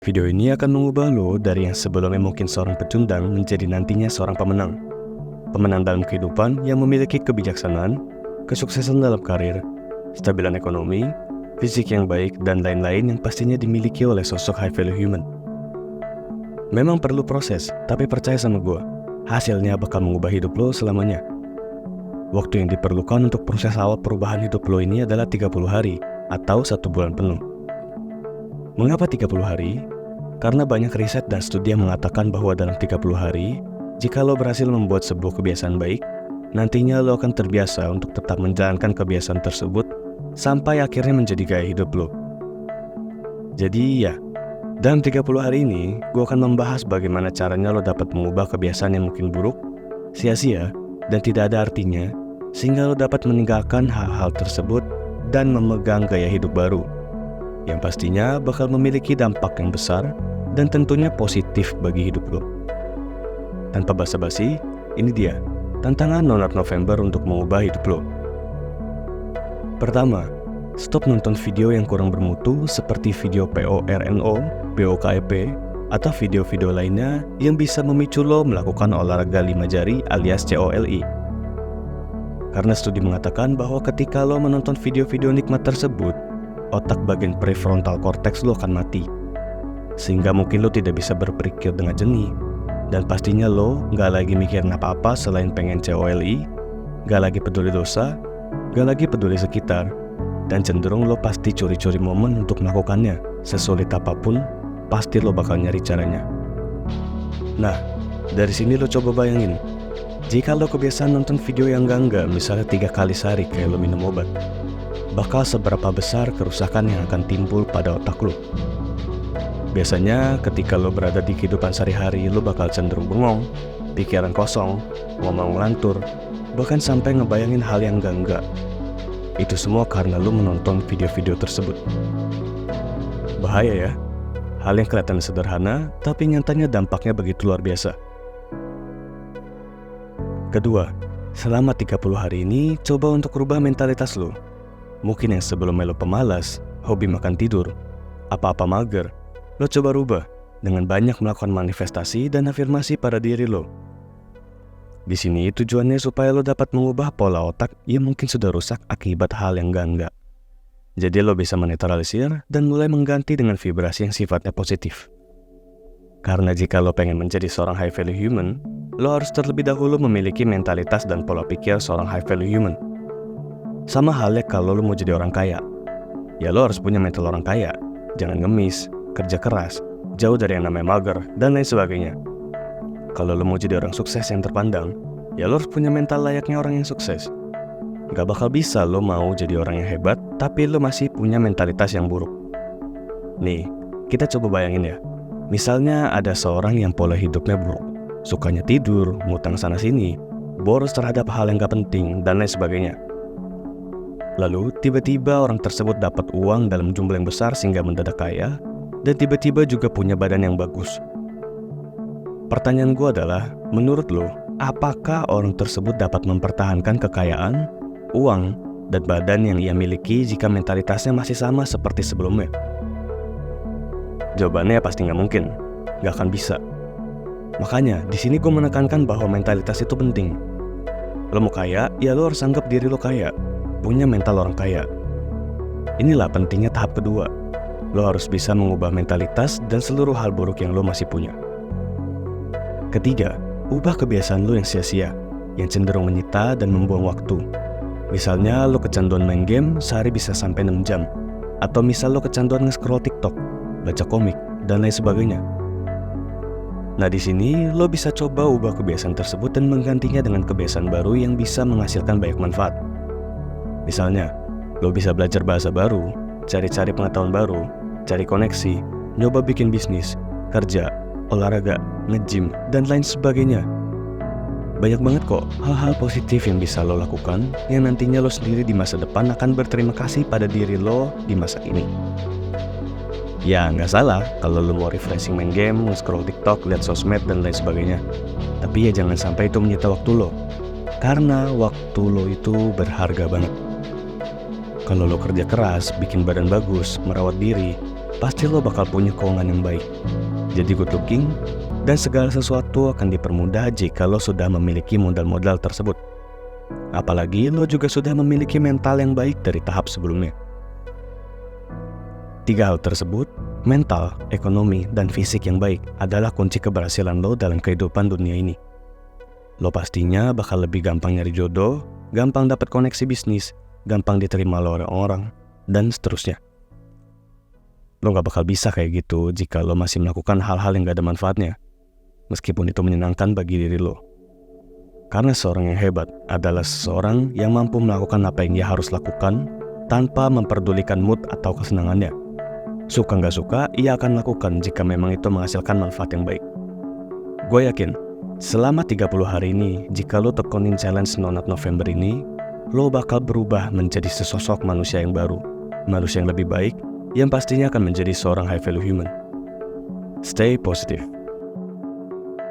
Video ini akan mengubah lo dari yang sebelumnya mungkin seorang pecundang menjadi nantinya seorang pemenang. Pemenang dalam kehidupan yang memiliki kebijaksanaan, kesuksesan dalam karir, stabilan ekonomi, fisik yang baik, dan lain-lain yang pastinya dimiliki oleh sosok high value human. Memang perlu proses, tapi percaya sama gue, hasilnya bakal mengubah hidup lo selamanya. Waktu yang diperlukan untuk proses awal perubahan hidup lo ini adalah 30 hari atau 1 bulan penuh. Mengapa 30 hari? Karena banyak riset dan studi yang mengatakan bahwa dalam 30 hari, jika lo berhasil membuat sebuah kebiasaan baik, nantinya lo akan terbiasa untuk tetap menjalankan kebiasaan tersebut sampai akhirnya menjadi gaya hidup lo. Jadi ya, dalam 30 hari ini, gue akan membahas bagaimana caranya lo dapat mengubah kebiasaan yang mungkin buruk, sia-sia, dan tidak ada artinya, sehingga lo dapat meninggalkan hal-hal tersebut dan memegang gaya hidup baru, yang pastinya bakal memiliki dampak yang besar dan tentunya positif bagi hidup lo. Tanpa basa-basi, ini dia tantangan Nonart November untuk mengubah hidup lo. Pertama, stop nonton video yang kurang bermutu seperti video PORNO, BOKEP, atau video-video lainnya yang bisa memicu lo melakukan olahraga 5 jari alias COLI. Karena studi mengatakan bahwa ketika lo menonton video-video nikmat tersebut, otak bagian prefrontal cortex lo akan mati, sehingga mungkin lo tidak bisa berpikir dengan jernih, dan pastinya lo gak lagi mikirin apa-apa selain pengen COLI, gak lagi peduli dosa, gak lagi peduli sekitar, dan cenderung lo pasti curi-curi momen untuk melakukannya. Sesulit apapun, pasti lo bakal nyari caranya. Nah, dari sini lo coba bayangin, jika lo kebiasaan nonton video yang enggak, misalnya 3 kali sehari kayak lo minum obat, bakal seberapa besar kerusakan yang akan timbul pada otak lo. Biasanya ketika lo berada di kehidupan sehari-hari, lo bakal cenderung bengong, pikiran kosong, ngomong ngelantur, bahkan sampai ngebayangin hal yang enggak. Itu semua karena lo menonton video-video tersebut. Bahaya ya, hal yang kelihatan sederhana, tapi nyatanya dampaknya begitu luar biasa. Kedua, selama 30 hari ini, coba untuk rubah mentalitas lo. Mungkin yang sebelumnya lo pemalas, hobi makan tidur, apa-apa mager, lo coba rubah dengan banyak melakukan manifestasi dan afirmasi pada diri lo. Di sini tujuannya supaya lo dapat mengubah pola otak yang mungkin sudah rusak akibat hal yang enggak. Jadi lo bisa menetralisir dan mulai mengganti dengan vibrasi yang sifatnya positif. Karena jika lo pengen menjadi seorang high value human, lo harus terlebih dahulu memiliki mentalitas dan pola pikir seorang high value human. Sama halnya kalau lo mau jadi orang kaya, ya lo harus punya mental orang kaya. Jangan ngemis, kerja keras, jauh dari yang namanya mager, dan lain sebagainya. Kalau lo mau jadi orang sukses yang terpandang, ya lo harus punya mental layaknya orang yang sukses. Gak bakal bisa lo mau jadi orang yang hebat, tapi lo masih punya mentalitas yang buruk. Nih, kita coba bayangin ya. Misalnya ada seorang yang pola hidupnya buruk, sukanya tidur, ngutang sana-sini, boros terhadap hal yang gak penting, dan lain sebagainya. Lalu tiba-tiba orang tersebut dapat uang dalam jumlah yang besar sehingga mendadak kaya, dan tiba-tiba juga punya badan yang bagus. Pertanyaan gue adalah, menurut lo, apakah orang tersebut dapat mempertahankan kekayaan, uang, dan badan yang ia miliki jika mentalitasnya masih sama seperti sebelumnya? Jawabannya pasti nggak mungkin, nggak akan bisa. Makanya di sini gue menekankan bahwa mentalitas itu penting. Lo mau kaya, ya lo harus anggap diri lo kaya, punya mental orang kaya. Inilah pentingnya tahap kedua. Lo harus bisa mengubah mentalitas dan seluruh hal buruk yang lo masih punya. Ketiga, ubah kebiasaan lo yang sia-sia, yang cenderung menyita dan membuang waktu. Misalnya lo kecanduan main game, sehari bisa sampai 6 jam. Atau misal lo kecanduan nge-scroll TikTok, baca komik, dan lain sebagainya. Nah di sini lo bisa coba ubah kebiasaan tersebut dan menggantinya dengan kebiasaan baru yang bisa menghasilkan banyak manfaat. Misalnya, lo bisa belajar bahasa baru, cari-cari pengetahuan baru, cari koneksi, nyoba bikin bisnis, kerja, olahraga, nge-gym, dan lain sebagainya. Banyak banget kok hal-hal positif yang bisa lo lakukan yang nantinya lo sendiri di masa depan akan berterima kasih pada diri lo di masa ini. Ya nggak salah kalau lo mau refreshing main game, nge-scroll TikTok, lihat sosmed, dan lain sebagainya. Tapi ya jangan sampai itu menyita waktu lo, karena waktu lo itu berharga banget. Kalau lo kerja keras, bikin badan bagus, merawat diri, pasti lo bakal punya keuangan yang baik. Jadi good looking, dan segala sesuatu akan dipermudah jika lo sudah memiliki modal-modal tersebut. Apalagi lo juga sudah memiliki mental yang baik dari tahap sebelumnya. 3 hal tersebut, mental, ekonomi, dan fisik yang baik adalah kunci keberhasilan lo dalam kehidupan dunia ini. Lo pastinya bakal lebih gampang nyari jodoh, gampang dapat koneksi bisnis, gampang diterima oleh orang-orang, dan seterusnya. Lo gak bakal bisa kayak gitu jika lo masih melakukan hal-hal yang gak ada manfaatnya, meskipun itu menyenangkan bagi diri lo. Karena seorang yang hebat adalah seseorang yang mampu melakukan apa yang dia harus lakukan tanpa memperdulikan mood atau kesenangannya. Suka gak suka, ia akan lakukan jika memang itu menghasilkan manfaat yang baik. Gue yakin, selama 30 hari ini, jika lo tekunin challenge No Nut November ini, lo bakal berubah menjadi sesosok manusia yang baru, manusia yang lebih baik, yang pastinya akan menjadi seorang high value human. Stay positive.